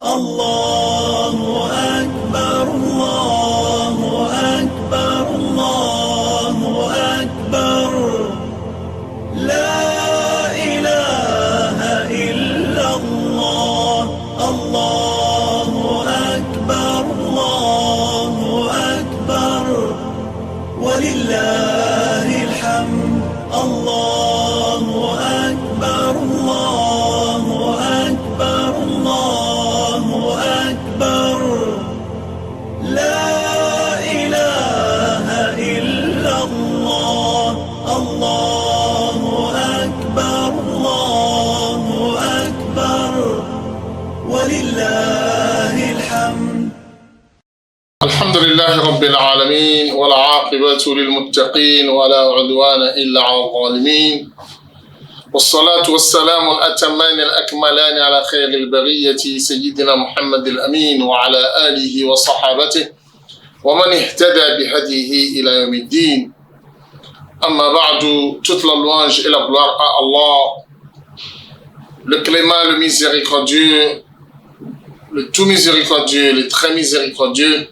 الله أكبر الله أكبر الله أكبر لا إله إلا الله الله أكبر الله أكبر ولله الحمد الله أكبر الله أكبر الله أكبر لا إله إلا الله الله أكبر الله أكبر ولله الحمد. الحمد لله رب العالمين والعاقبة للمتقين ولا عدوان إلا على الظالمين والصلاة والسلام الأتمان الأكملان على خير البرية سيدنا محمد الأمين وعلى آله وصحابته ومن اهتدى بهديه إلى يوم الدين. أما بعد, toute la louange et la gloire à Allah, le clément, le miséricordieux, le tout miséricordieux, le très miséricordieux.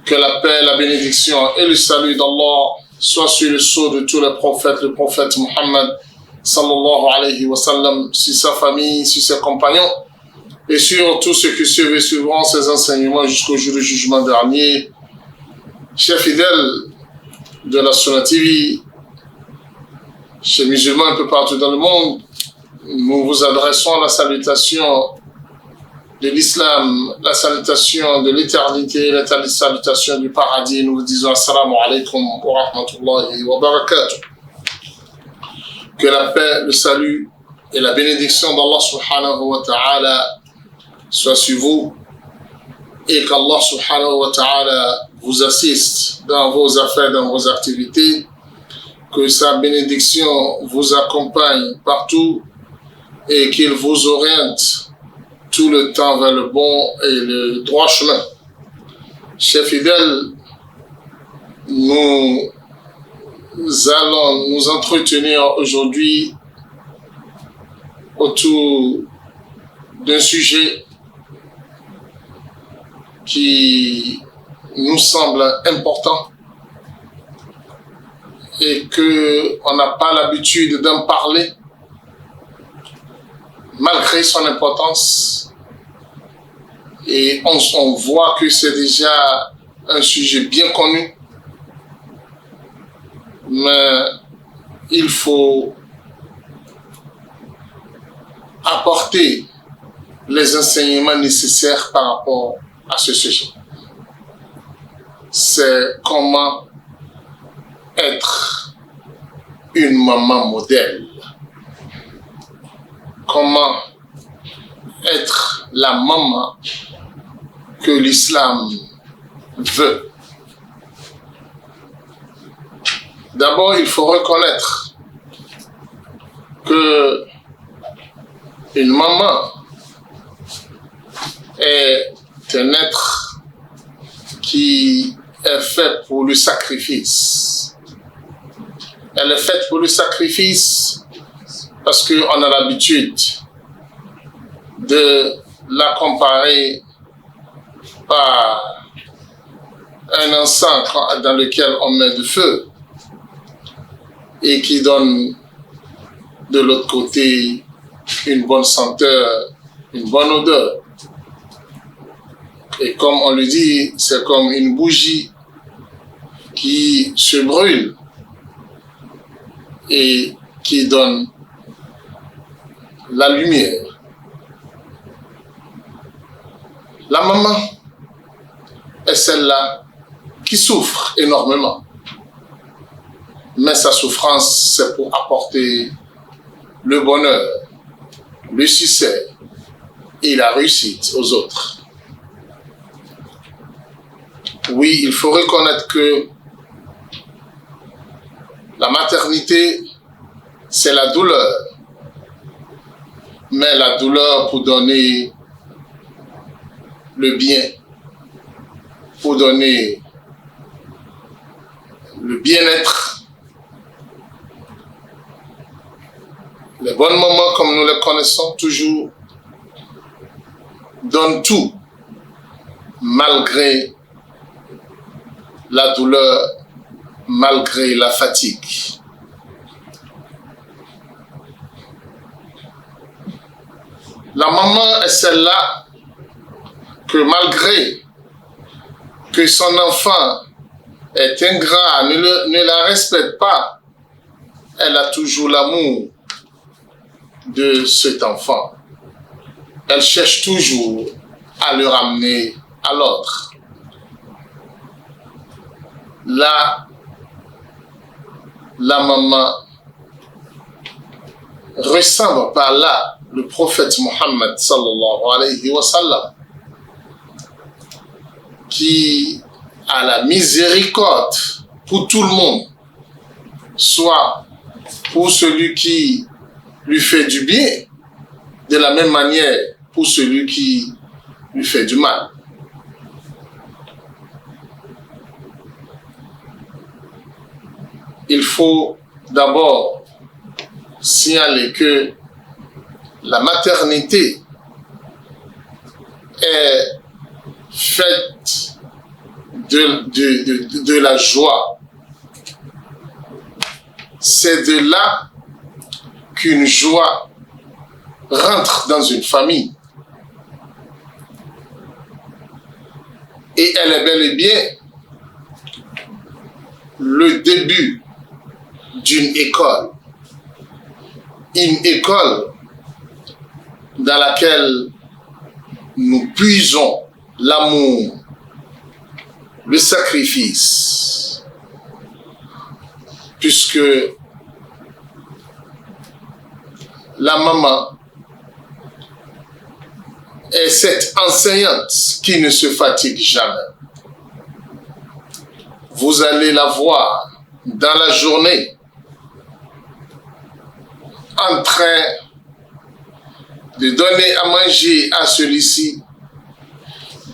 Que la paix, la bénédiction et le salut d'Allah soient sur le sceau de tous les prophètes, le prophète Muhammad sallallahu alayhi wa sallam, sur sa famille, sur ses compagnons et sur tous ceux qui suivent et suivront ses enseignements jusqu'au jour du jugement dernier. Chers fidèles de la Sunna TV, chers musulmans un peu partout dans le monde, nous vous adressons la salutation de l'islam, la salutation de l'éternité, la salutation du paradis. Nous vous disons assalamu alaikum wa rahmatullahi wa barakatuh. Que la paix, le salut et la bénédiction d'Allah subhanahu wa ta'ala soient sur vous et qu'Allah subhanahu wa ta'ala vous assiste dans vos affaires, dans vos activités, que sa bénédiction vous accompagne partout et qu'il vous oriente tout le temps vers le bon et le droit chemin. Chers fidèles, nous allons nous entretenir aujourd'hui autour d'un sujet qui nous semble important et qu'on n'a pas l'habitude d'en parler malgré son importance. Et on voit que c'est déjà un sujet bien connu, mais il faut apporter les enseignements nécessaires par rapport à ce sujet. C'est comment être une maman modèle. Comment être la maman que l'islam veut. D'abord, il faut reconnaître que une maman est un être qui est fait pour le sacrifice. Elle est faite pour le sacrifice parce qu'on a l'habitude de la comparer par un encens dans lequel on met du feu et qui donne de l'autre côté une bonne senteur, une bonne odeur. Et comme on le dit, c'est comme une bougie qui se brûle et qui donne la lumière. La maman est celle-là qui souffre énormément. Mais sa souffrance, c'est pour apporter le bonheur, le succès et la réussite aux autres. Oui, il faut reconnaître que la maternité, c'est la douleur. Mais la douleur pour donner le bien, pour donner le bien-être, les bons moments comme nous les connaissons toujours donnent tout, malgré la douleur, malgré la fatigue. La maman est celle-là que malgré que son enfant est ingrat, ne la respecte pas, elle a toujours l'amour de cet enfant. Elle cherche toujours à le ramener à l'ordre. Là, la maman ressemble par là le prophète Mohammed sallallahu alayhi wa sallam, qui a la miséricorde pour tout le monde, soit pour celui qui lui fait du bien, de la même manière pour celui qui lui fait du mal. Il faut d'abord signaler que la maternité est faite de la joie. C'est de là qu'une joie rentre dans une famille. Et elle est bel et bien le début d'une école. Une école dans laquelle nous puisons l'amour, le sacrifice, puisque la maman est cette enseignante qui ne se fatigue jamais. Vous allez la voir dans la journée en train de donner à manger à celui-ci,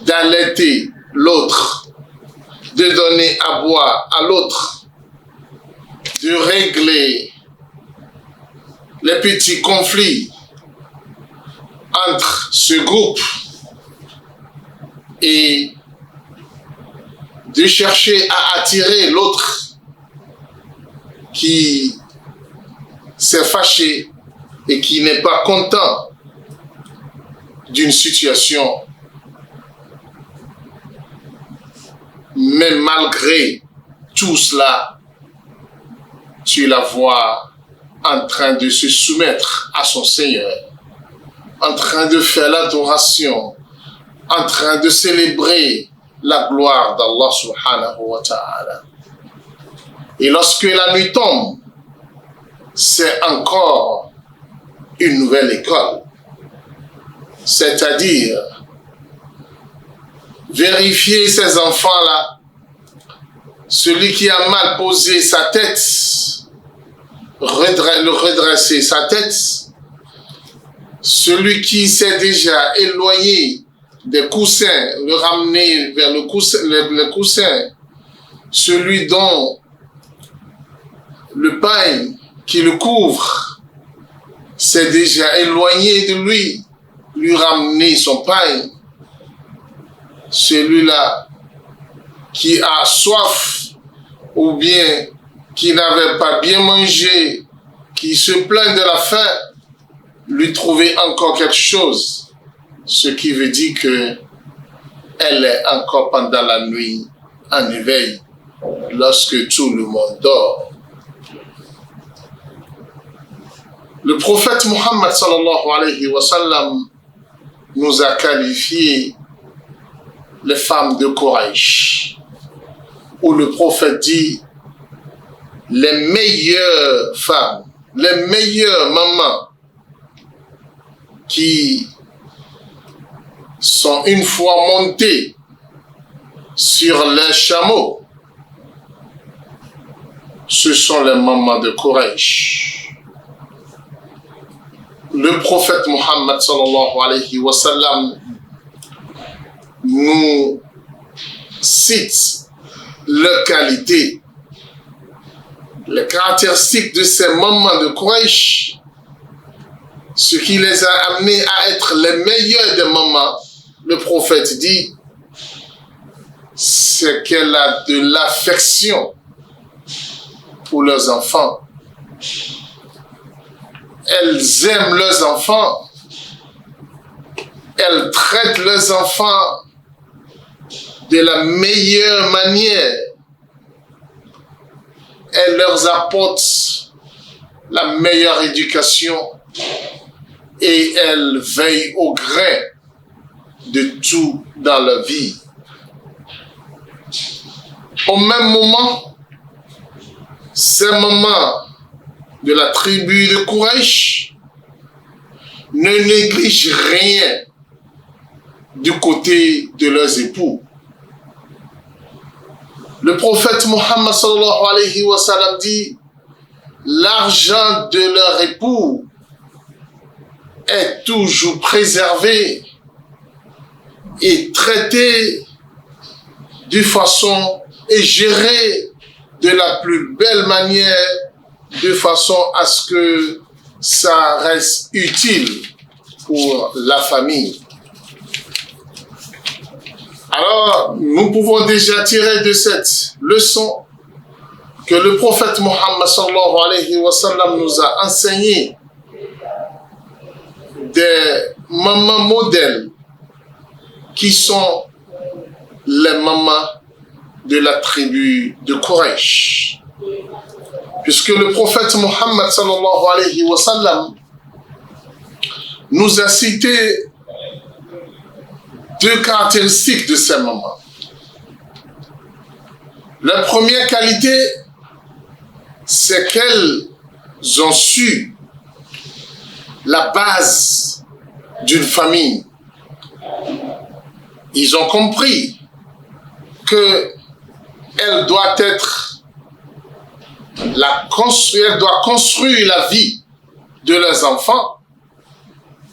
d'allaiter l'autre, de donner à boire à l'autre, de régler les petits conflits entre ce groupe et de chercher à attirer l'autre qui s'est fâché et qui n'est pas content d'une situation. Mais malgré tout cela, tu la vois en train de se soumettre à son Seigneur, en train de faire l'adoration, en train de célébrer la gloire d'Allah subhanahu wa ta'ala. Et lorsque la nuit tombe, c'est encore une nouvelle école. C'est-à-dire vérifier ces enfants-là, celui qui a mal posé sa tête, le redresser sa tête, celui qui s'est déjà éloigné des coussins, le ramener vers le coussin, celui dont le pain qui le couvre s'est déjà éloigné de lui ramener son pain. Celui-là qui a soif ou bien qui n'avait pas bien mangé, qui se plaint de la faim, lui trouver encore quelque chose, ce qui veut dire que elle est encore pendant la nuit en éveil lorsque tout le monde dort. Le prophète Mohammed sallallahu alayhi wa sallam nous a qualifié les femmes de Quraysh, où le prophète dit les meilleures femmes, les meilleures mamans qui sont une fois montées sur les chameaux, ce sont les mamans de Quraysh. Le prophète Mohammed sallallahu alayhi wa sallam nous cite leurs qualités, les caractéristiques de ces mamans de Quraysh, ce qui les a amenés à être les meilleurs des mamans, le prophète dit, c'est qu'elle a de l'affection pour leurs enfants. Elles aiment leurs enfants. Elles traitent leurs enfants de la meilleure manière. Elles leur apportent la meilleure éducation et elles veillent au grain de tout dans leur vie. Au même moment, ces mamans de la tribu de Quraysh ne négligent rien du côté de leurs époux. Le prophète Mohammed sallallahu alayhi wa sallam dit, l'argent de leur époux est toujours préservé et traité de façon et géré de la plus belle manière, de façon à ce que ça reste utile pour la famille. Alors, nous pouvons déjà tirer de cette leçon que le prophète Mohammed sallallahu alayhi wa sallam nous a enseigné des mamans modèles qui sont les mamans de la tribu de Quraysh. Puisque le prophète Mohammed sallallahu alayhi wa sallam nous a cité deux caractéristiques de ces mamans. La première qualité, c'est qu'elles ont su la base d'une famille. Ils ont compris qu'elle doit construire la vie de leurs enfants.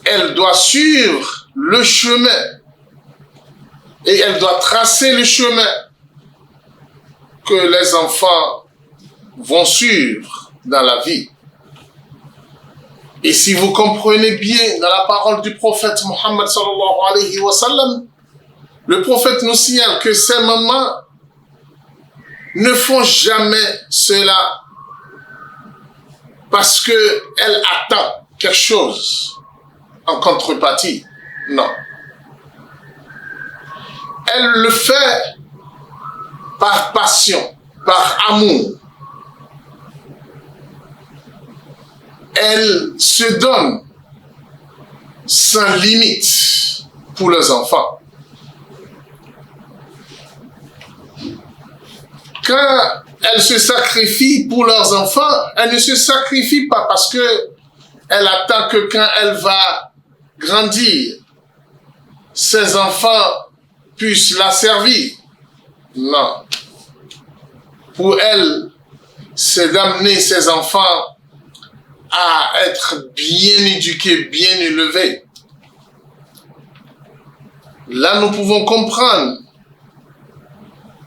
Elle doit suivre le chemin et elle doit tracer le chemin que les enfants vont suivre dans la vie. Et si vous comprenez bien dans la parole du prophète Mohammed sallallahu alayhi wa sallam, le prophète nous signale que ces mamans ne font jamais cela parce qu'elles attendent quelque chose en contrepartie. Non. Elle le fait par passion, par amour. Elle se donne sans limite pour leurs enfants. Quand elles se sacrifient pour leurs enfants, elles ne se sacrifient pas parce qu'elle attend que quand elle va grandir, ses enfants puissent la servir. Non. Pour elle, c'est d'amener ses enfants à être bien éduqués, bien élevés. Là, nous pouvons comprendre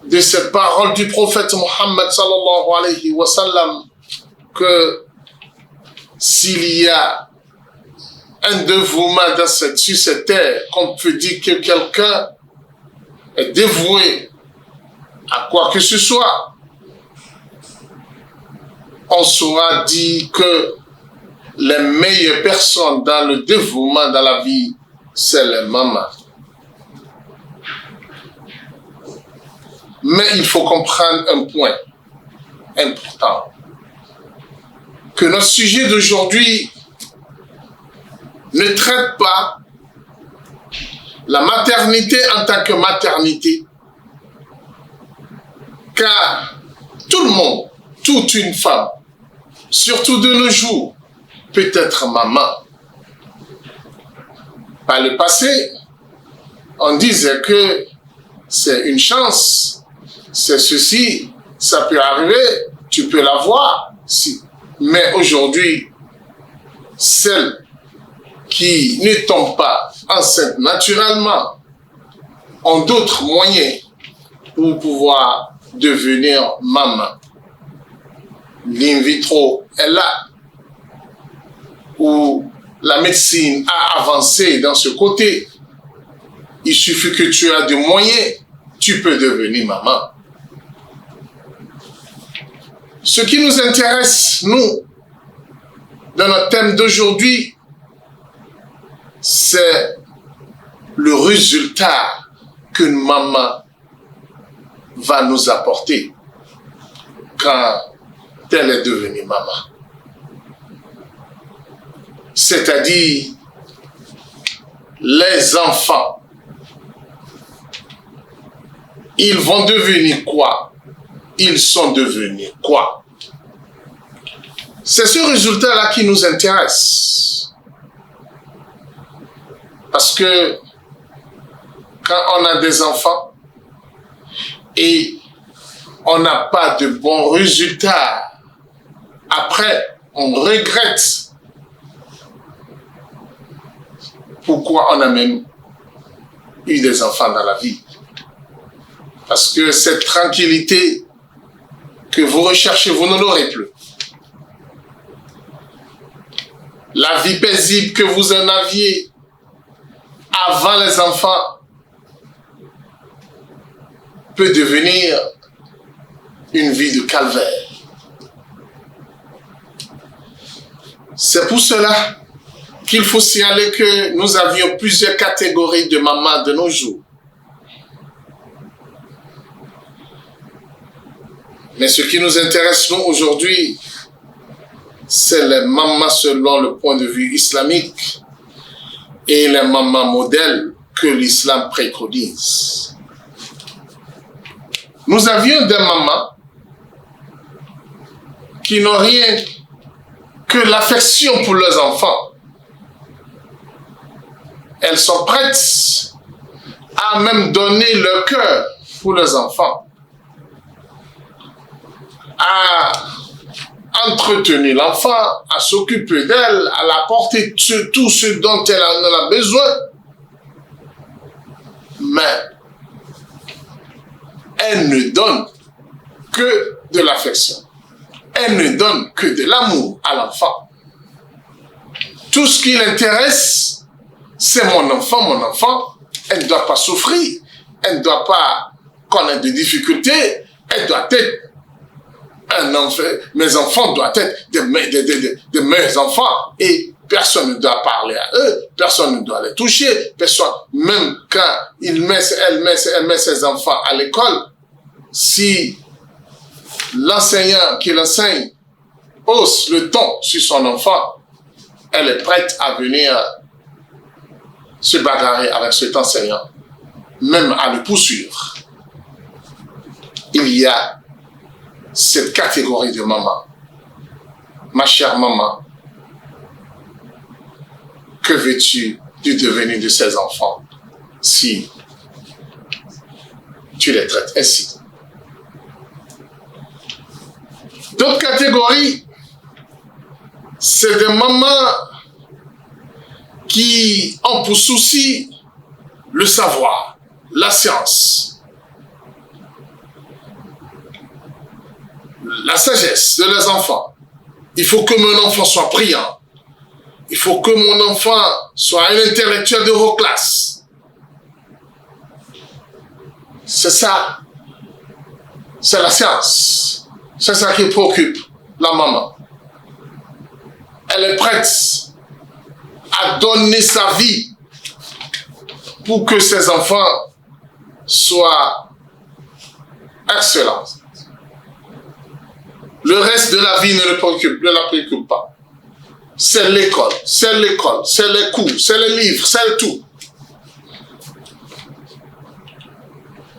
de cette parole du prophète Mohammed sallallahu alayhi wa sallam que s'il y a un dévouement sur cette terre, qu'on peut dire que quelqu'un est dévoué à quoi que ce soit, on saura dire que les meilleures personnes dans le dévouement dans la vie, c'est les mamans. Mais il faut comprendre un point important. Que notre sujet d'aujourd'hui ne traite pas la maternité en tant que maternité. Car tout le monde, toute une femme, surtout de nos jours, peut être maman. Par le passé, on disait que c'est une chance. C'est ceci, ça peut arriver, tu peux l'avoir. Si. Mais aujourd'hui, celles qui ne tombent pas enceintes naturellement ont d'autres moyens pour pouvoir devenir maman. L'in vitro est là, où la médecine a avancé dans ce côté. il suffit que tu aies des moyens, tu peux devenir maman. Ce qui nous intéresse, nous, dans notre thème d'aujourd'hui, c'est le résultat qu'une maman va nous apporter quand elle est devenue maman. C'est-à-dire, les enfants, ils vont devenir quoi? Ils sont devenus quoi? C'est ce résultat-là qui nous intéresse. Parce que quand on a des enfants et on n'a pas de bons résultats, après, on regrette pourquoi on a même eu des enfants dans la vie. Parce que cette tranquillité que vous recherchez, vous ne l'aurez plus. La vie paisible que vous en aviez avant les enfants peut devenir une vie de calvaire. C'est pour cela qu'il faut signaler que nous avions plusieurs catégories de mamans de nos jours. Mais ce qui nous intéresse, nous, aujourd'hui, c'est les mamans selon le point de vue islamique et les mamans modèles que l'islam préconise. Nous avions des mamans qui n'ont rien que l'affection pour leurs enfants. Elles sont prêtes à même donner leur cœur pour leurs enfants, à entretenir l'enfant, à s'occuper d'elle, à l'apporter tout ce dont elle en a besoin. Mais elle ne donne que de l'affection. Elle ne donne que de l'amour à l'enfant. Tout ce qui l'intéresse, c'est mon enfant. Elle ne doit pas souffrir. Elle ne doit pas connaître de difficultés. Elle doit être un enfant. Mes enfants doivent être de mes enfants. Et personne ne doit parler à eux. Personne ne doit les toucher. Personne, même quand elle met ses enfants à l'école, si l'enseignant qui l'enseigne hausse le ton sur son enfant, elle est prête à venir se bagarrer avec cet enseignant, même à le poursuivre. Il y a cette catégorie de maman. Ma chère maman, que veux-tu du devenir de ces enfants si tu les traites ainsi? D'autres catégories, c'est des mamans qui ont pour souci le savoir, la science, la sagesse de leurs enfants. Il faut que mon enfant soit brillant. Il faut que mon enfant soit un intellectuel de haute classe. C'est ça. C'est la science. C'est ça qui préoccupe la maman. Elle est prête à donner sa vie pour que ses enfants soient excellents. Le reste de la vie ne la préoccupe pas. C'est l'école, c'est les cours, c'est les livres, c'est tout.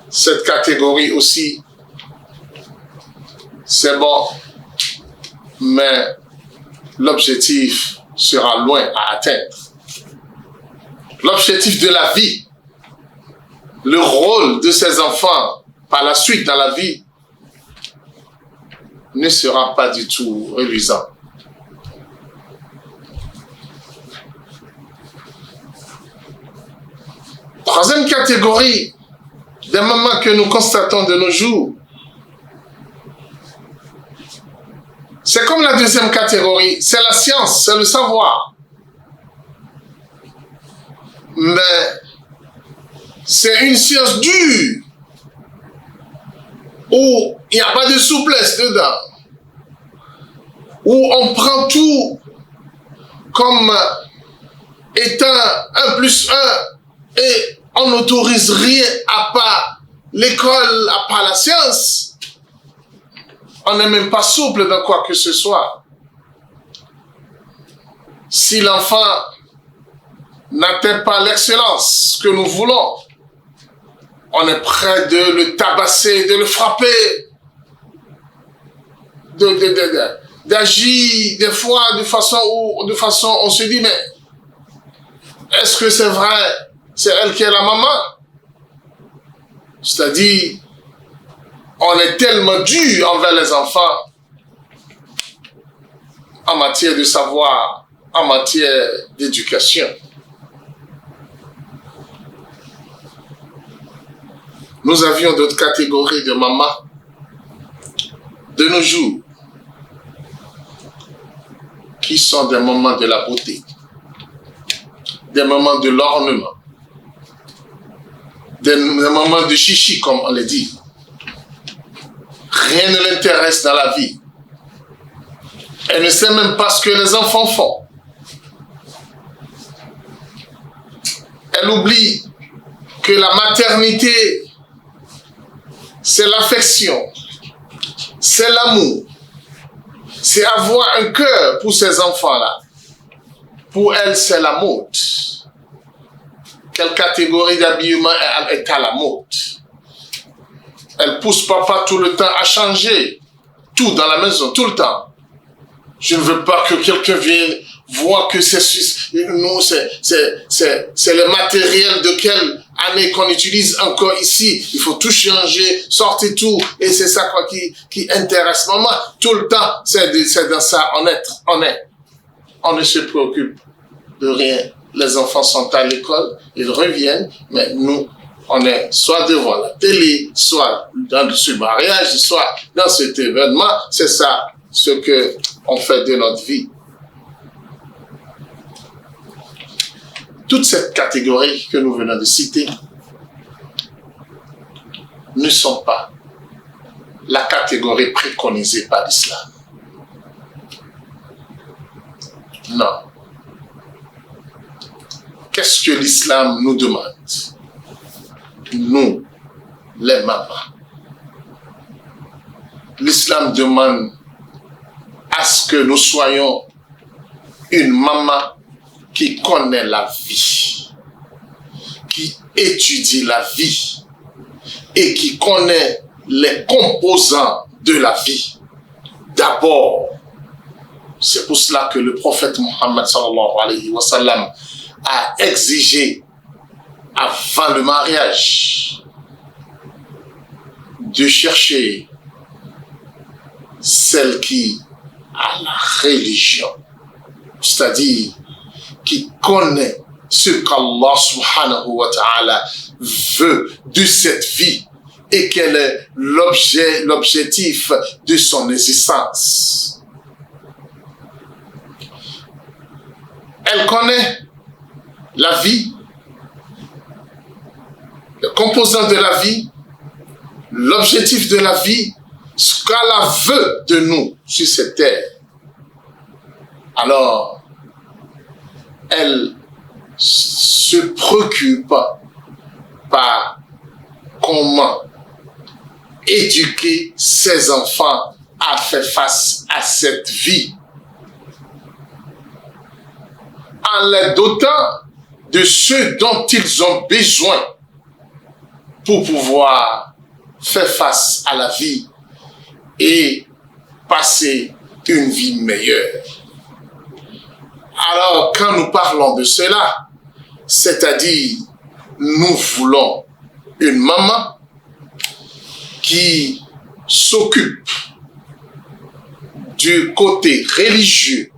Cette catégorie aussi, c'est bon, mais l'objectif sera loin à atteindre. L'objectif de la vie, le rôle de ces enfants par la suite dans la vie ne sera pas du tout reluisant. Troisième catégorie des mamans que nous constatons de nos jours, c'est comme la deuxième catégorie, c'est la science, c'est le savoir. Mais c'est une science dure, où il n'y a pas de souplesse dedans, où on prend tout comme étant 1 plus 1 et on n'autorise rien à part l'école, à part la science. On n'est même pas souple dans quoi que ce soit. Si l'enfant n'atteint pas l'excellence que nous voulons, on est prêt de le tabasser, de le frapper, d'agir des fois de façon on se dit, mais est-ce que c'est vrai, c'est elle qui est la maman? C'est-à-dire, on est tellement dur envers les enfants en matière de savoir, en matière d'éducation. Nous avions d'autres catégories de mamans de nos jours qui sont des mamans de la beauté, des mamans de l'ornement, des mamans de chichi, comme on le dit. Rien ne l'intéresse dans la vie. Elle ne sait même pas ce que les enfants font. Elle oublie que la maternité, c'est l'affection, c'est l'amour, c'est avoir un cœur pour ces enfants-là. Pour elle, c'est la mode. Quelle catégorie d'habillement est à la mode? Elle pousse papa tout le temps à changer tout dans la maison, tout le temps. Je ne veux pas que quelqu'un vienne voir que c'est le matériel de quelle année qu'on utilise encore ici. Il faut tout changer, sortir tout. Et c'est ça quoi qui intéresse maman. Tout le temps, c'est dans ça. On ne se préoccupe de rien. Les enfants sont à l'école, ils reviennent, mais nous, on est soit devant la télé, soit dans ce mariage, soit dans cet événement. C'est ça ce que on fait de notre vie. Toutes ces catégories que nous venons de citer ne sont pas la catégorie préconisée par l'islam. Non. Qu'est-ce que l'islam nous demande? Nous, les mamans. L'islam demande à ce que nous soyons une maman qui connaît la vie, qui étudie la vie et qui connaît les composants de la vie. D'abord, c'est pour cela que le prophète Mohammed sallallahu alayhi wa sallam a exigé avant le mariage de chercher celle qui a la religion, c'est-à-dire qui connaît ce qu'Allah subhanahu wa ta'ala veut de cette vie et quel est l'objectif de son existence. Elle connaît la vie, le composant de la vie, l'objectif de la vie, ce qu'Allah veut de nous sur cette terre. Alors, elle se préoccupe par comment éduquer ses enfants à faire face à cette vie, en les dotant de ce dont ils ont besoin pour pouvoir faire face à la vie et passer une vie meilleure. Alors, quand nous parlons de cela, c'est-à-dire, nous voulons une maman qui s'occupe du côté religieux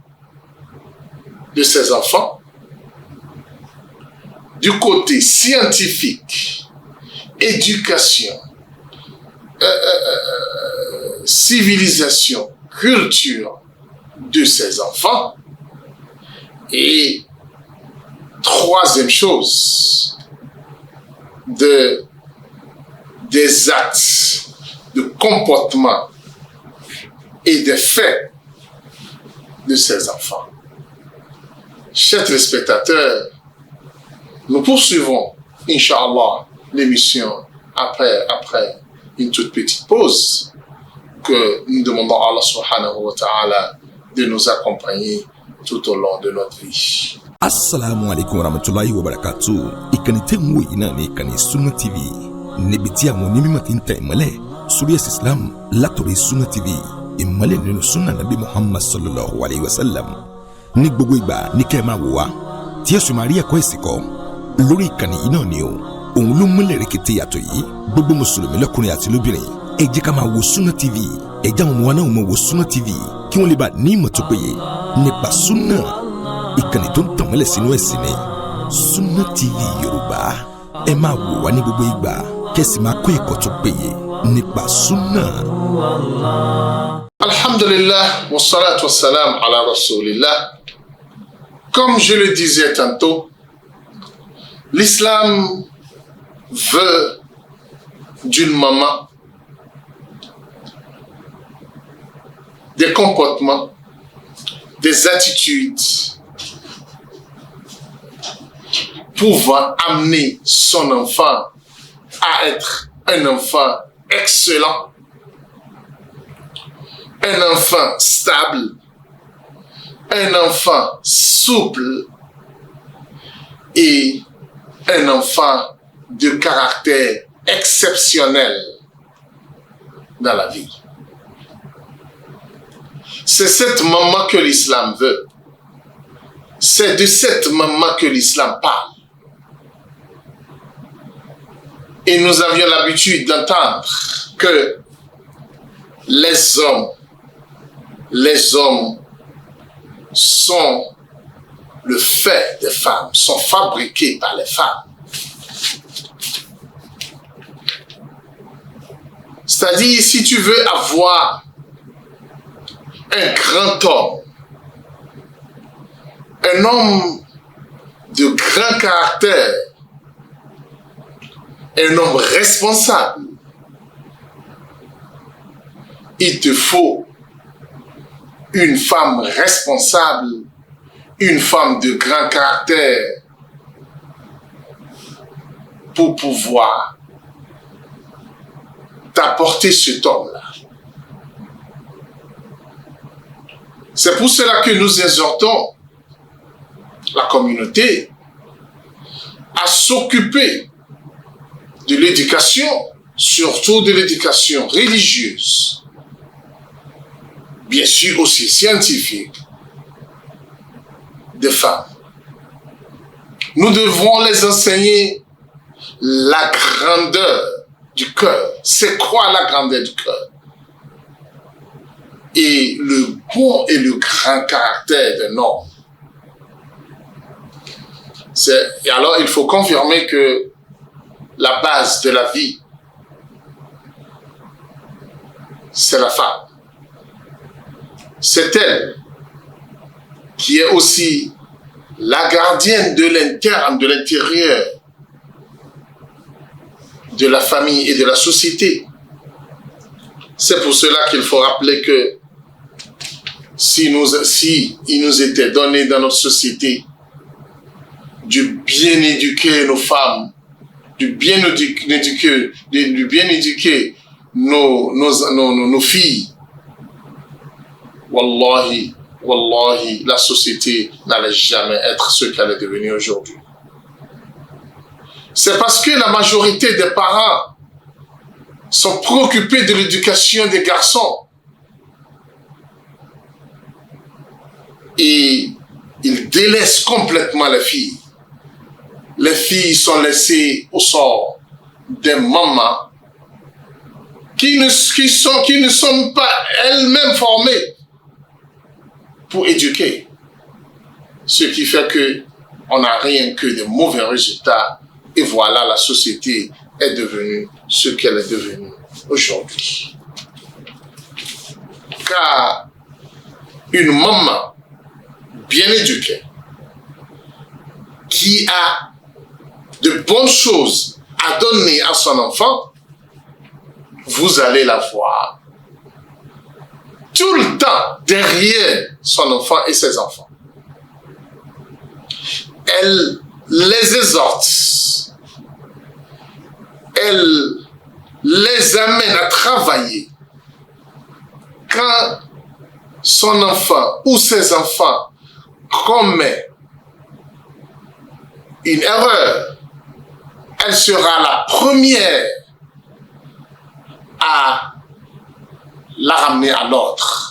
de ses enfants, du côté scientifique, éducation, civilisation, culture de ses enfants. Et troisième chose, des actes, de comportements et des faits de ces enfants. Chers téléspectateurs, nous poursuivons, Inch'Allah, l'émission après une toute petite pause que nous demandons à Allah subhanahu wa ta'ala de nous accompagner tout au long de notre vie. Assalamu alaikum warahmatullahi wabarakatuh. Ìkànnì tẹ́ ń wò yìí náà ní ìkànnì Sunna TV. Níbi tí àwọn onímọ̀ ti ń tẹ ìmọ́lẹ̀ sórí ẹ̀sìn Islam látòrí Sunna TV. Ìmọ́lẹ̀ nínú Sunna Nabi Muhammad sallallahu alayhi wa sallam. Ní gbogbo ìgbà ní kẹ́ ẹ máa wò wá tí ẹ sì máa rí ẹ̀kọ́ ẹ̀sìn kọ́ lórí ìkànnì yìí náà ni o. Òun ló múlẹ̀ rẹ̀kẹ̀tẹ̀ yàtọ̀ yìí. Gbogbo mùsùlùmí lọ́kùnrin àti lóbìnrin ẹ jẹ́ ká máa wo Sunna TV. Ẹ jẹ́ àwọn ọmọ wa náà máa wo Sunna TV kí wọ́n lè bá ní ìmọ̀ tó péye nípa Sunna. Ìkànnì tó ń tàn mọ́lẹ̀ sínú ẹ̀sìn ni Sunna TV Yorùbá. Ẹ máa wò wá ní gbogbo ìgbà kẹ́sì máa kọ́ ẹ̀kọ́ tó péye nípa Sunna. Alhamdulillah, wassalatu wassalam ala rasulillah. Comme je le disais tantôt, l'islam veut d'une maman des comportements, des attitudes pouvant amener son enfant à être un enfant excellent, un enfant stable, un enfant souple et un enfant de caractère exceptionnel dans la vie. C'est cette maman que l'islam veut. C'est de cette maman que l'islam parle. Et nous avions l'habitude d'entendre que les hommes sont le fait des femmes, sont fabriqués par les femmes. C'est-à-dire, si tu veux avoir un grand homme, un homme de grand caractère, un homme responsable, il te faut une femme responsable, une femme de grand caractère pour pouvoir t'apporter cet homme-là. C'est pour cela que nous exhortons la communauté à s'occuper de l'éducation, surtout de l'éducation religieuse, bien sûr aussi scientifique, des femmes. Nous devons les enseigner la grandeur du cœur. C'est quoi la grandeur du cœur? Et le bon et le grand caractère d'un homme. Et alors il faut confirmer que la base de la vie, c'est la femme. C'est elle qui est aussi la gardienne de l'interne, de l'intérieur, de la famille et de la société. C'est pour cela qu'il faut rappeler que si il nous était donné dans notre société de bien éduquer nos femmes, de bien éduquer nos filles, wallahi, la société n'allait jamais être ce qu'elle est devenue aujourd'hui. C'est parce que la majorité des parents sont préoccupés de l'éducation des garçons. Et ils délaissent complètement les filles. Les filles sont laissées au sort des mamans qui ne sont pas elles-mêmes formées pour éduquer. Ce qui fait qu'on n'a rien que de mauvais résultats. Et voilà, la société est devenue ce qu'elle est devenue aujourd'hui. Car une maman bien éduquée, qui a de bonnes choses a donné à son enfant, vous allez la voir tout le temps derrière son enfant et ses enfants. Elle les exhorte, elle les amène à travailler. Quand son enfant ou ses enfants commet une erreur, elle sera la première à la ramener à l'ordre.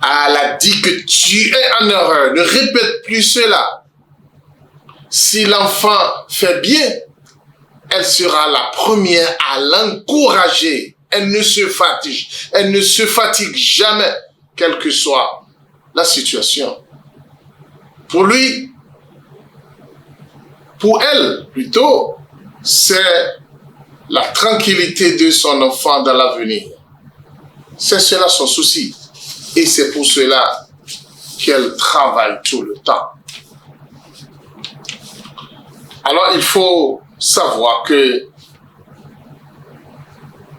Elle a dit que tu es en erreur, ne répète plus cela. Si l'enfant fait bien, elle sera la première à l'encourager. Elle ne se fatigue jamais, quelle que soit la situation. Pour lui, pour elle plutôt, c'est la tranquillité de son enfant dans l'avenir. C'est cela son souci. Et c'est pour cela qu'elle travaille tout le temps. Alors il faut savoir que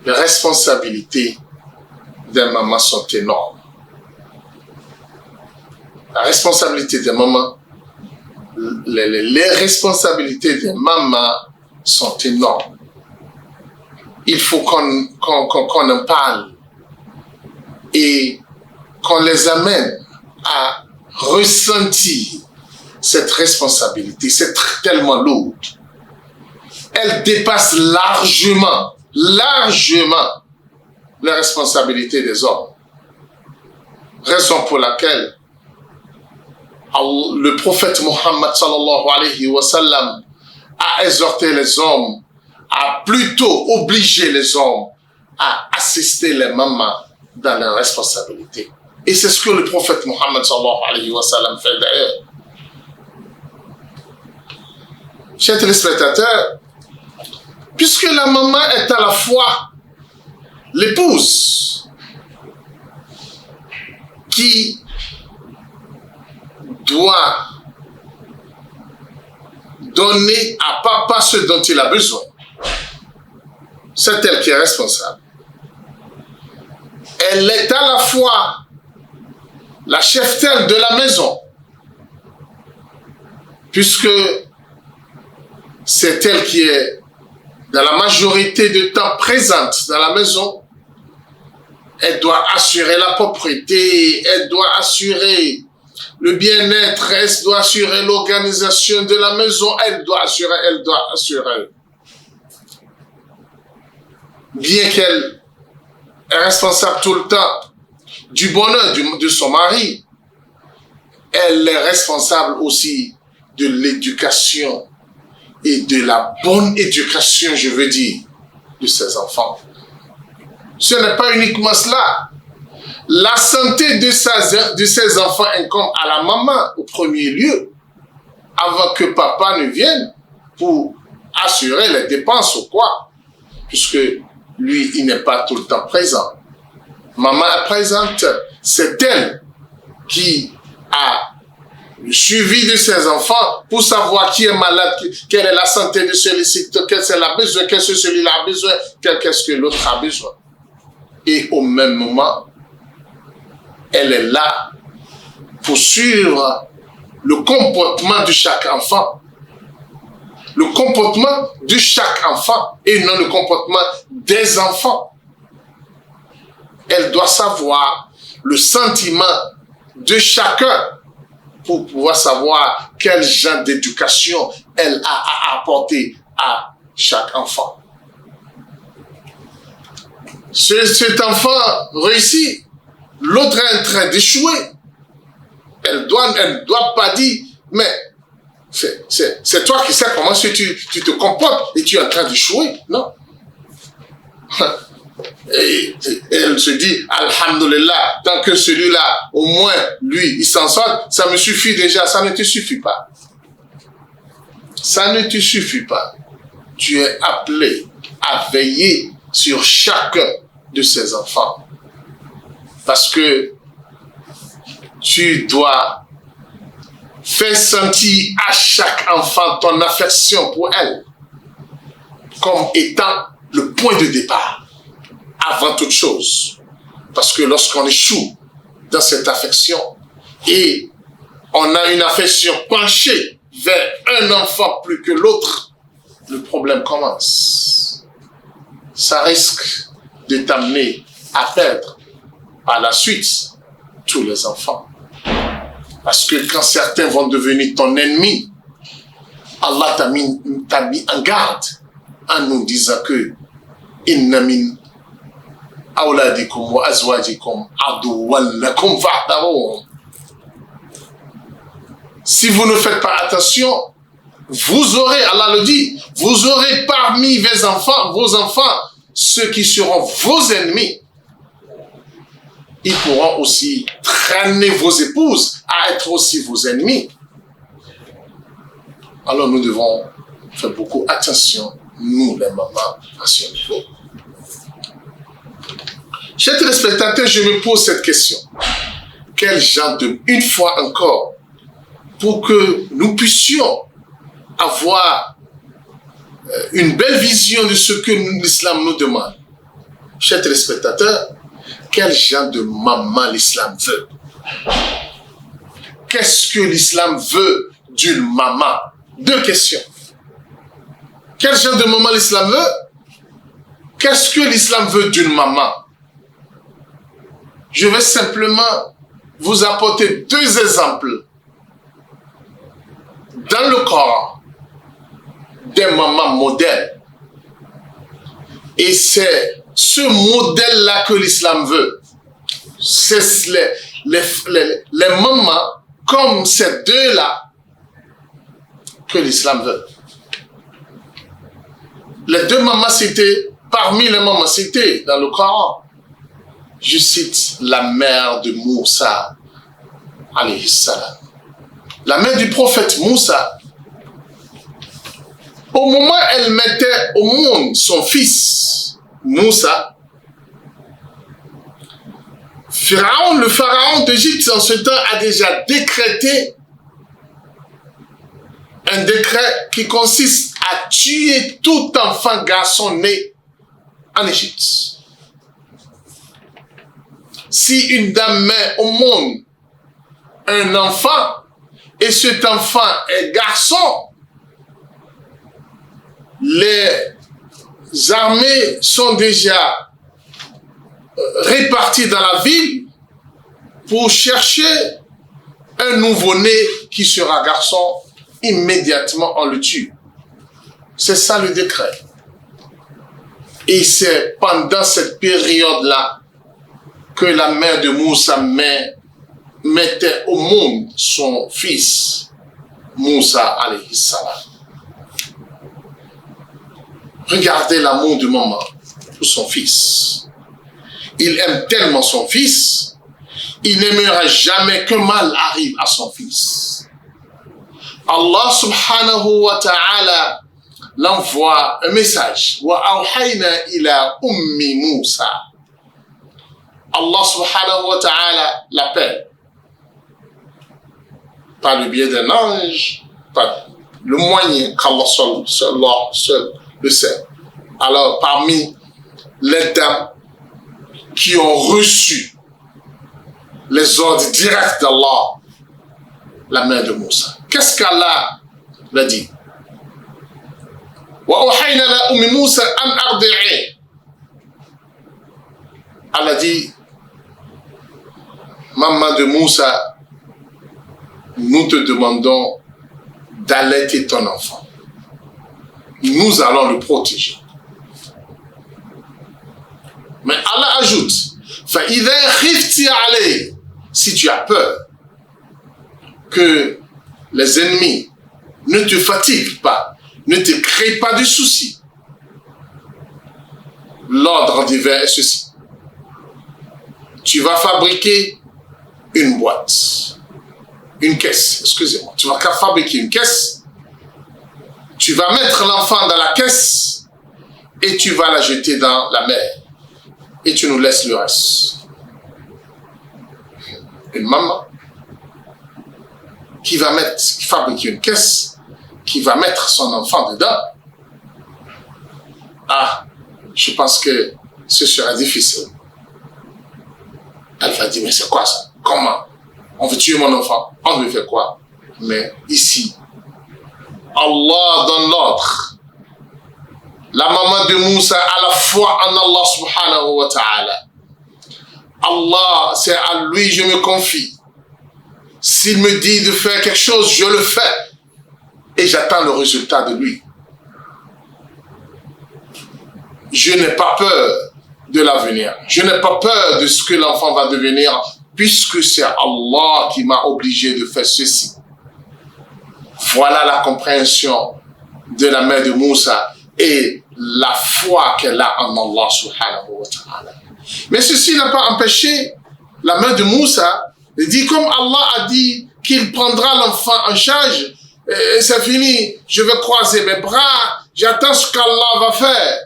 les responsabilités des mamans sont énormes. La responsabilité des mamans, les responsabilités des mamans sont énormes. Il faut qu'on en parle et qu'on les amène à ressentir cette responsabilité. C'est tellement lourd. Elle dépasse largement les responsabilités des hommes. Raison pour laquelle le prophète Mohammed sallallahu alayhi wa sallam a exhorté les hommes, a plutôt obligé les hommes à assister les mamans dans leurs responsabilités. Et c'est ce que le prophète Mohammed sallallahu alayhi wa sallam fait d'ailleurs. Chers téléspectateurs, puisque la maman est à la fois l'épouse qui doit donner à papa ce dont il a besoin, c'est elle qui est responsable. Elle est à la fois la chef-telle de la maison, puisque c'est elle qui est dans la majorité du temps présente dans la maison. Elle doit assurer la propriété, elle doit assurer le bien-être, elle doit assurer l'organisation de la maison, elle doit assurer. Bien qu'elle est responsable tout le temps du bonheur de son mari, elle est responsable aussi de l'éducation et de la bonne éducation, je veux dire, de ses enfants. Ce n'est pas uniquement cela. La santé de ses enfants incombe à la maman au premier lieu, avant que papa ne vienne pour assurer les dépenses ou quoi, puisque lui, il n'est pas tout le temps présent. Maman est présente, c'est elle qui a le suivi de ses enfants pour savoir qui est malade, quelle est la santé de celui-ci, qu'est-ce qu'elle a besoin, qu'est-ce que celui-là a besoin, qu'est-ce que l'autre a besoin. Et au même moment, elle est là pour suivre le comportement de chaque enfant. Le comportement de chaque enfant et non le comportement des enfants. Elle doit savoir le sentiment de chacun pour pouvoir savoir quel genre d'éducation elle a à apporter à chaque enfant. Cet enfant réussit, l'autre est en train d'échouer. Elle doit pas dire, mais c'est toi qui sais comment tu te comportes et tu es en train d'échouer. Non. Et elle se dit, Alhamdulillah, tant que celui-là, au moins, lui, il s'en sort, ça me suffit déjà. Ça ne te suffit pas. Ça ne te suffit pas. Tu es appelé à veiller sur chacun de ses enfants. Parce que tu dois Fais sentir à chaque enfant ton affection pour elle comme étant le point de départ avant toute chose. Parce que lorsqu'on échoue dans cette affection et on a une affection penchée vers un enfant plus que l'autre, le problème commence. Ça risque de t'amener à perdre par la suite tous les enfants. Parce que quand certains vont devenir ton ennemi, Allah t'a mis en garde en nous disant que inna min awladikum wa azwajikum aduwwan lakum fahdaruhum. Si vous ne faites pas attention, vous aurez, Allah le dit, vous aurez parmi vos enfants, ceux qui seront vos ennemis. Ils pourront aussi traîner vos épouses à être aussi vos ennemis. Alors nous devons faire beaucoup attention, nous les mamans, à ce niveau. Chers téléspectateurs, je me pose cette question. Quel genre de, une fois encore, pour que nous puissions avoir une belle vision de ce que l'islam nous demande. Chers téléspectateurs, quel genre de maman l'islam veut? Qu'est-ce que l'islam veut d'une maman? Deux questions. Quel genre de maman l'islam veut? Qu'est-ce que l'islam veut d'une maman? Je vais simplement vous apporter deux exemples dans le Coran des mamans modèles. Et c'est ce modèle-là que l'islam veut. C'est les mamans comme ces deux-là que l'islam veut. Les deux mamans citées, parmi les mamans citées dans le Coran, je cite la mère de Moussa, alayhi salam. La mère du prophète Moussa, au moment où elle mettait au monde son fils, Moussa, le pharaon d'Égypte en ce temps a déjà décrété un décret qui consiste à tuer tout enfant garçon né en Égypte. Si une dame met au monde un enfant et cet enfant est garçon, les armées sont déjà réparties dans la ville pour chercher un nouveau-né qui sera garçon. Immédiatement, on le tue. C'est ça le décret. Et c'est pendant cette période-là que la mère de Moussa mettait au monde son fils, Moussa alayhi salam. Regardez l'amour de maman pour son fils. Il aime tellement son fils, il n'aimera jamais que mal arrive à son fils. Allah subhanahu wa ta'ala l'envoie un message. Wa awhayna ila ummi Moussa. Allah subhanahu wa ta'ala l'appelle par le biais d'un ange, par le moyen qu'Allah seul le sait. Alors, parmi les dames qui ont reçu les ordres directs d'Allah, la mère de Moussa. Qu'est-ce qu'Allah l'a dit? وَأَوْحَيْنَا لَا أُمِّ مُوسَى أَنْ أَرْضِعِهِ. Allah dit, maman de Moussa, nous te demandons d'allaiter ton enfant. Nous allons le protéger. Mais Allah ajoute, فَإِذَا خِفْتِ عَلَيْهِ. Si tu as peur que les ennemis ne te fatiguent pas, ne te créent pas de soucis, l'ordre divin est ceci. Tu vas fabriquer une boîte, une caisse, excusez-moi. Tu vas fabriquer une caisse, tu vas mettre l'enfant dans la caisse et tu vas la jeter dans la mer. Et tu nous laisses le reste. Une maman qui fabrique une caisse, qui va mettre son enfant dedans, je pense que ce sera difficile. Elle va dire, mais c'est quoi ça? Comment? On veut tuer mon enfant? On veut faire quoi? Mais ici, Allah donne l'ordre. La maman de Moussa a la foi en Allah subhanahu wa ta'ala. Allah, c'est à lui je me confie. S'il me dit de faire quelque chose, je le fais. Et j'attends le résultat de lui. Je n'ai pas peur de l'avenir. Je n'ai pas peur de ce que l'enfant va devenir, puisque c'est Allah qui m'a obligé de faire ceci. Voilà la compréhension de la mère de Moussa et la foi qu'elle a en Allah subhanahu wa ta'ala. Mais ceci n'a pas empêché la mère de Moussa de dire, comme Allah a dit qu'il prendra l'enfant en charge, c'est fini, je vais croiser mes bras, j'attends ce qu'Allah va faire.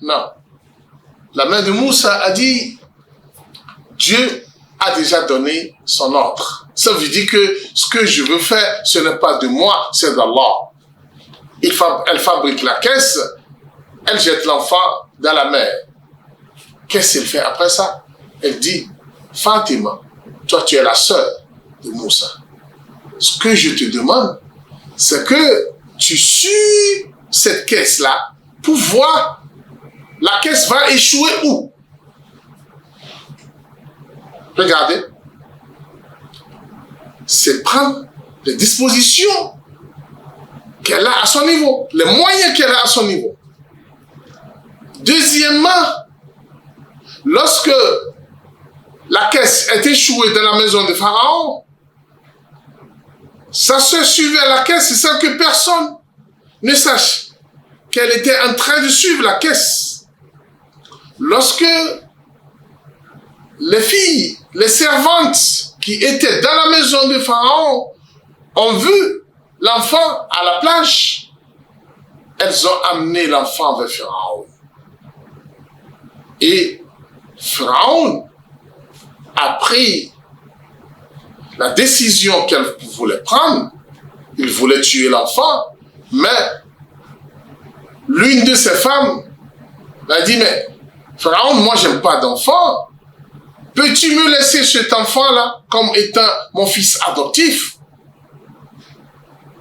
Non. La mère de Moussa a dit, Dieu a déjà donné son ordre. Ça veut dire que ce que je veux faire, ce n'est pas de moi, c'est d'Allah. Elle fabrique la caisse, elle jette l'enfant dans la mer. Qu'est-ce qu'elle fait après ça? Elle dit, Fatima, toi tu es la sœur de Moussa. Ce que je te demande, c'est que tu suives cette caisse-là pour voir la caisse va échouer où? Regardez. C'est prendre les dispositions qu'elle a à son niveau, les moyens qu'elle a à son niveau. Deuxièmement, lorsque la caisse est échouée dans la maison de Pharaon, sa sœur suivait la caisse sans que personne ne sache qu'elle était en train de suivre la caisse. Lorsque les filles, les servantes qui étaient dans la maison de Pharaon ont vu l'enfant à la plage, elles ont amené l'enfant vers Pharaon. Et Pharaon a pris la décision qu'elle voulait prendre. Il voulait tuer l'enfant, mais l'une de ses femmes a dit, mais Pharaon, moi j'aime pas d'enfant. Peux-tu me laisser cet enfant-là comme étant mon fils adoptif?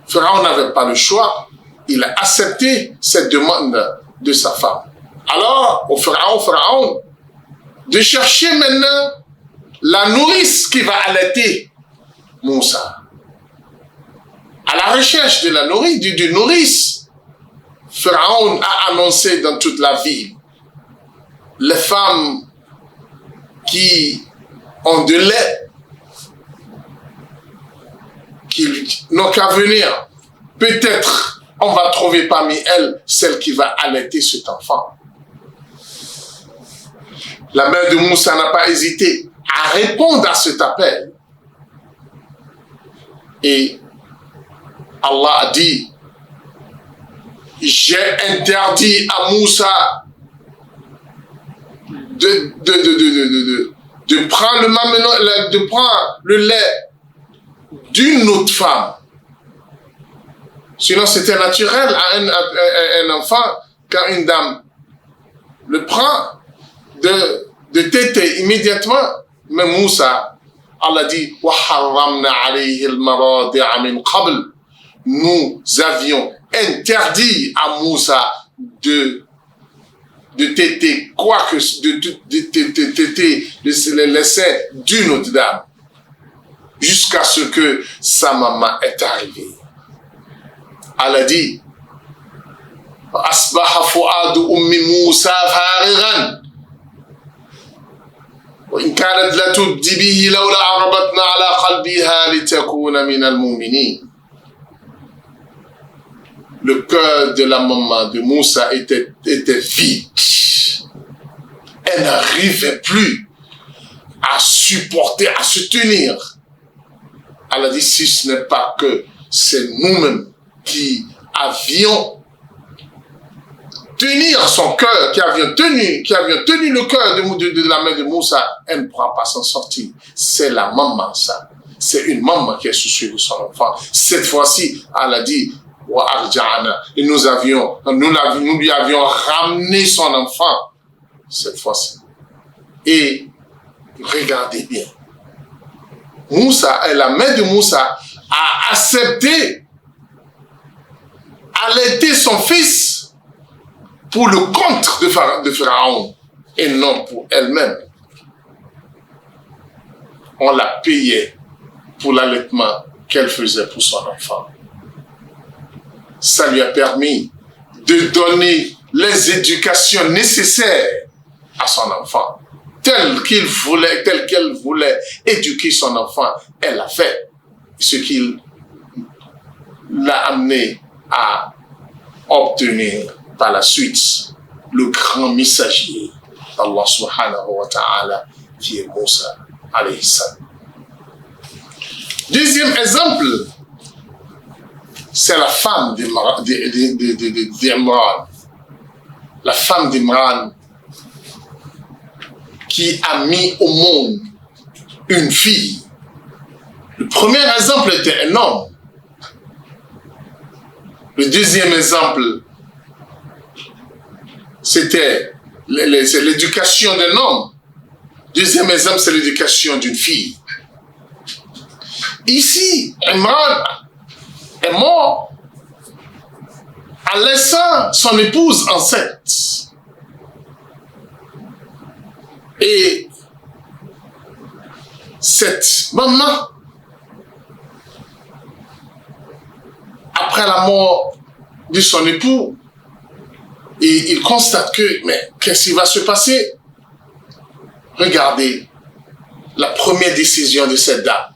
Pharaon n'avait pas le choix. Il a accepté cette demande de sa femme. Alors, au Pharaon, de chercher maintenant la nourrice qui va allaiter Moussa. À la recherche de la nourrice, Pharaon a annoncé dans toute la ville, les femmes qui ont de lait, qui n'ont qu'à venir, peut-être on va trouver parmi elles celle qui va allaiter cet enfant. La mère de Moussa n'a pas hésité à répondre à cet appel. Et Allah a dit, j'ai interdit à Moussa de prendre le lait d'une autre femme. Sinon, c'était naturel à un enfant, quand une dame le prend, de téter immédiatement. Mais Moussa, Allah dit, nous avions interdit à Moussa de téter de laisser d'une autre dame jusqu'à ce que sa maman est arrivée. Allah dit, asbaha fuadu ummi Moussa farigan wa in kanat la tubdi bihi lawla arabatna ala qalbiha litakuna min al-mu'minin. Le cœur de la maman de Moussa était vide. Elle n'arrivait plus à supporter, à se tenir. Elle a dit, si ce n'est pas que c'est nous-mêmes qui avions tenu son cœur, qui avions tenu le cœur de la mère de Moussa, elle ne pourra pas s'en sortir. C'est la maman, ça. c'est une maman qui est soucieuse de son enfant. Cette fois-ci, elle a dit, et nous lui avions ramené son enfant cette fois-ci. Et regardez bien, Moussa, la mère de Moussa a accepté allaiter son fils pour le compte de Pharaon et non pour elle-même. On la payait pour l'allaitement qu'elle faisait pour son enfant. Ça lui a permis de donner les éducations nécessaires à son enfant. Qu'elle voulait éduquer son enfant, elle l'a fait. Ce qui l'a amené à obtenir par la suite le grand messager d'Allah subhanahu wa ta'ala qui est Moussa alayhi salam. Deuxième exemple, c'est la femme d'Imran. La femme d'Imran qui a mis au monde une fille. Le premier exemple était un homme. Le deuxième exemple, c'était l'éducation d'un homme. Deuxième exemple, c'est l'éducation d'une fille. Ici, Imran est mort en laissant son épouse enceinte. Et cette maman, après la mort de son époux, et il constate que, mais qu'est-ce qui va se passer? Regardez la première décision de cette dame.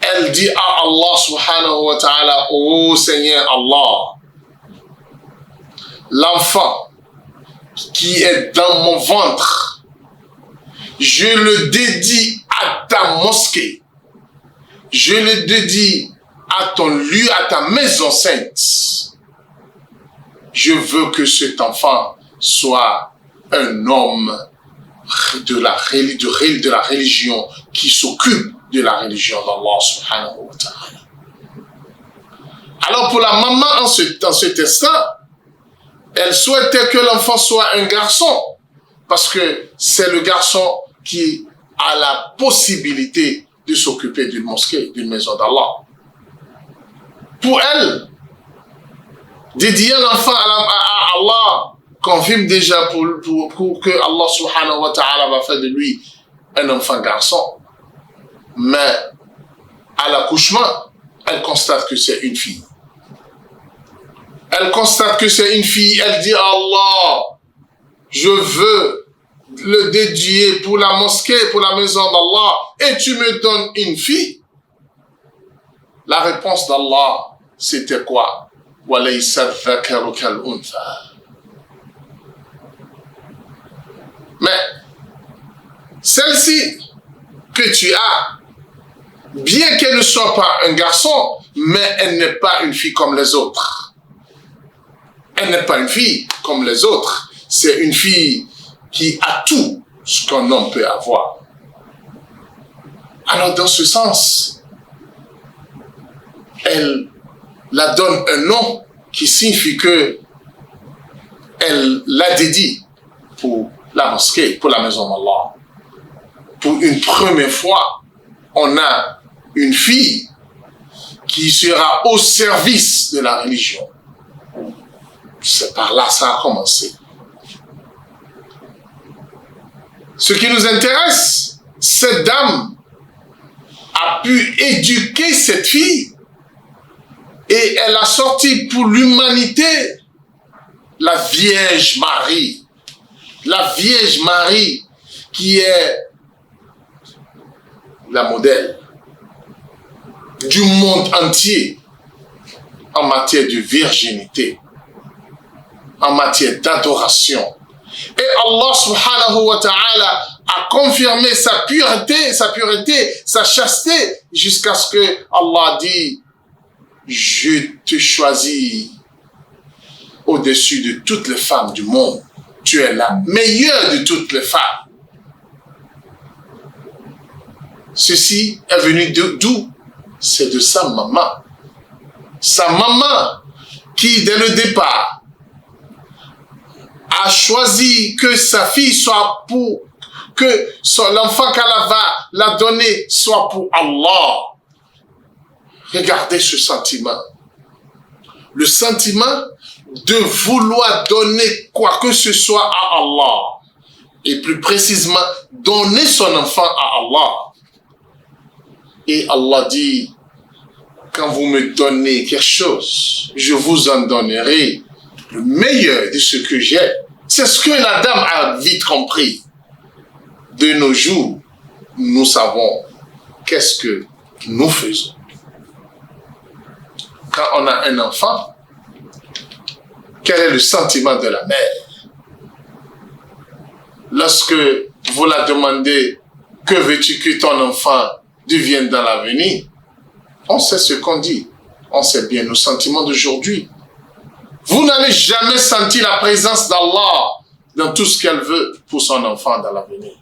Elle dit à Allah subhanahu wa ta'ala, ô Seigneur Allah, l'enfant qui est dans mon ventre, je le dédie à ta mosquée, je le dédie à ton lieu, à ta maison sainte. Je veux que cet enfant soit un homme de la religion qui s'occupe de la religion d'Allah subhanahu wa ta'ala. Alors pour la maman en ce instant, elle souhaitait que l'enfant soit un garçon parce que c'est le garçon qui a la possibilité de s'occuper d'une mosquée, d'une maison d'Allah. Pour elle, dédier l'enfant à Allah confirme déjà pour que Allah subhanahu wa ta'ala va faire de lui un enfant garçon. Mais à l'accouchement, elle constate que c'est une fille. Elle constate que c'est une fille. Elle dit à Allah, je veux le dédier pour la mosquée, pour la maison d'Allah, et tu me donnes une fille. La réponse d'Allah, c'était quoi? Mais celle-ci que tu as, bien qu'elle ne soit pas un garçon, mais elle n'est pas une fille comme les autres. Elle n'est pas une fille comme les autres. C'est une fille qui a tout ce qu'un homme peut avoir. Alors dans ce sens, elle la donne un nom qui signifie que elle la dédie pour la mosquée, pour la maison d'Allah. Pour une première fois, on a une fille qui sera au service de la religion. C'est par là que ça a commencé. Ce qui nous intéresse, cette dame a pu éduquer cette fille et elle a sorti pour l'humanité la Vierge Marie. La Vierge Marie qui est la modèle du monde entier en matière de virginité, en matière d'adoration. Et Allah subhanahu wa ta'ala a confirmé sa pureté, sa chasteté, jusqu'à ce que Allah dit, je te choisis au-dessus de toutes les femmes du monde. Tu es la meilleure de toutes les femmes. ceci est venu d'où? C'est de sa maman. Sa maman qui, dès le départ, a choisi que sa fille soit pour, que l'enfant qu'elle va la donner soit pour Allah. Regardez ce sentiment. Le sentiment de vouloir donner quoi que ce soit à Allah. Et plus précisément, donner son enfant à Allah. Et Allah dit, quand vous me donnez quelque chose, je vous en donnerai le meilleur de ce que j'ai. C'est ce que la dame a vite compris. De nos jours, nous savons qu'est-ce que nous faisons. Quand on a un enfant, quel est le sentiment de la mère? Lorsque vous la demandez, que veux-tu que ton enfant devienne dans l'avenir? On sait ce qu'on dit. On sait bien nos sentiments d'aujourd'hui. Vous n'allez jamais sentir la présence d'Allah dans tout ce qu'elle veut pour son enfant dans l'avenir.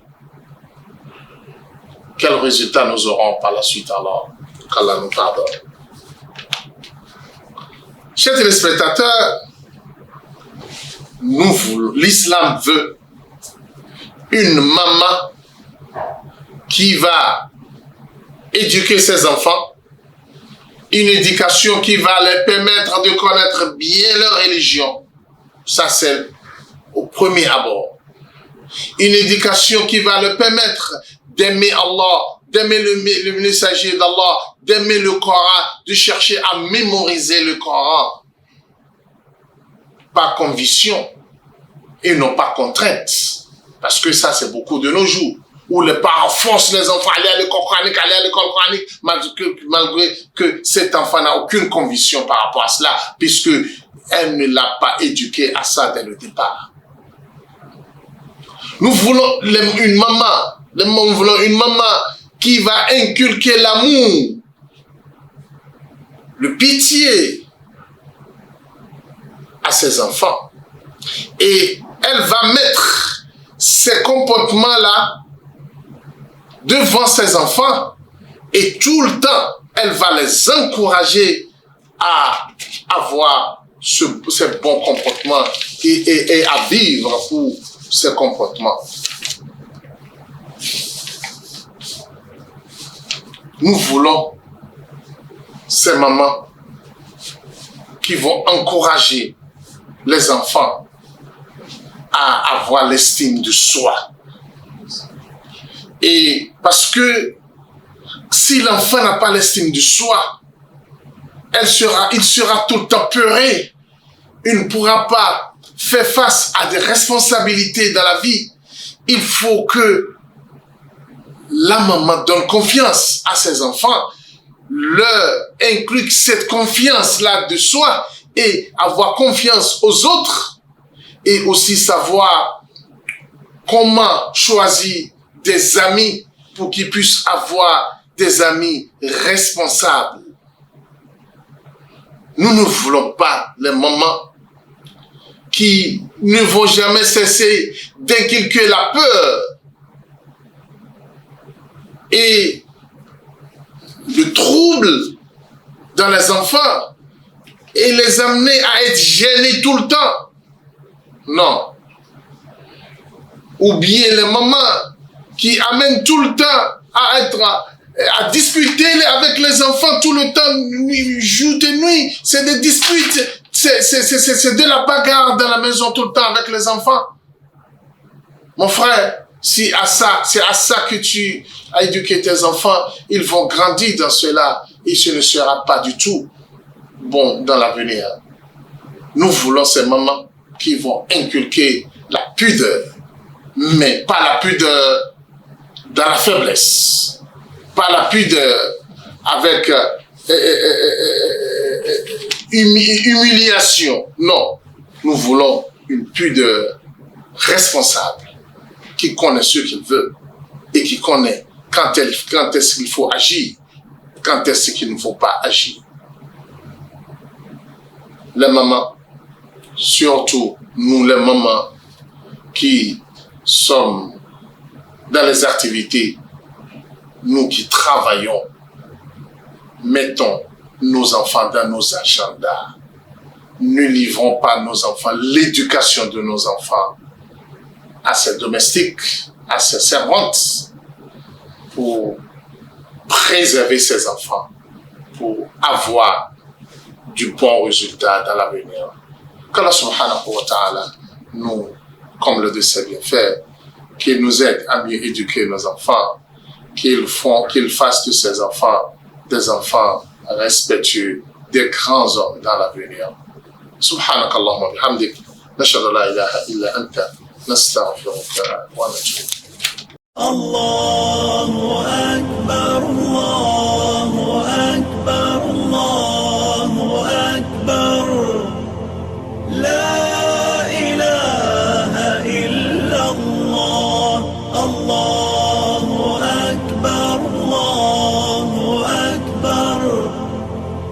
Quel résultat nous aurons par la suite alors? Qu'Allah nous pardonne. Chers téléspectateurs, l'islam veut une maman qui va éduquer ses enfants, une éducation qui va leur permettre de connaître bien leur religion. Ça, c'est au premier abord. Une éducation qui va leur permettre d'aimer Allah, d'aimer le messager d'Allah, d'aimer le Coran, de chercher à mémoriser le Coran. Par conviction et non pas contrainte. Parce que ça, c'est beaucoup de nos jours. Où les parents forcent les enfants à aller à l'école coranique, malgré que cet enfant n'a aucune conviction par rapport à cela, puisque elle ne l'a pas éduqué à ça dès le départ. Nous voulons une maman qui va inculquer l'amour, le pitié à ses enfants. Et elle va mettre ces comportements-là devant ses enfants et tout le temps, elle va les encourager à avoir ces bons comportements et à vivre pour ces comportements. Nous voulons ces mamans qui vont encourager les enfants à avoir l'estime de soi. Et parce que si l'enfant n'a pas l'estime de soi, il sera tout le temps peuré. Il ne pourra pas faire face à des responsabilités dans la vie. Il faut que la maman donne confiance à ses enfants, leur inculque cette confiance-là de soi et avoir confiance aux autres et aussi savoir comment choisir des amis pour qu'ils puissent avoir des amis responsables. Nous ne voulons pas les mamans qui ne vont jamais cesser d'inculquer la peur et le trouble dans les enfants et les amener à être gênés tout le temps. Non. Ou bien les mamans qui amènent tout le temps à discuter avec les enfants tout le temps, jour et nuit. C'est des disputes, c'est de la bagarre dans la maison tout le temps avec les enfants. Mon frère, c'est à ça que tu as éduqué tes enfants, ils vont grandir dans cela et ce ne sera pas du tout bon dans l'avenir. Nous voulons ces mamans qui vont inculquer la pudeur, mais pas la pudeur dans la faiblesse, pas la pudeur avec humiliation. Non, nous voulons une pudeur responsable, qui connaît ce qu'il veut et qui connaît quand est-ce qu'il faut agir, quand est-ce qu'il ne faut pas agir. Les mamans, surtout nous les mamans qui sommes dans les activités nous qui travaillons, mettons nos enfants dans nos agendas. Ne livrons pas nos enfants, l'éducation de nos enfants à ses domestiques, à ses servantes, pour préserver ses enfants, pour avoir du bon résultat dans l'avenir. Qu'Allah subhanahu wa ta'ala nous, comme le décès bien fait, qu'il nous aide à mieux éduquer nos enfants, qu'il fasse de ces enfants des enfants respectueux, des grands hommes dans l'avenir. سبحانك اللهم وبحمدك نشهد لا إله إلا أنت نستغفرك ونتوب. الله أكبر الله أكبر الله أكبر لا إله إلا الله الله أكبر الله أكبر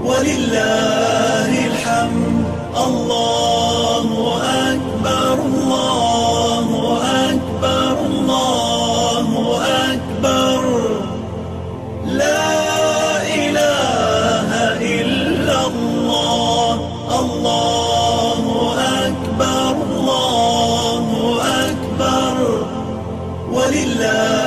ولله الحمد الله أكبر الله أكبر الله أكبر لا إله إلا الله الله أكبر الله أكبر ولله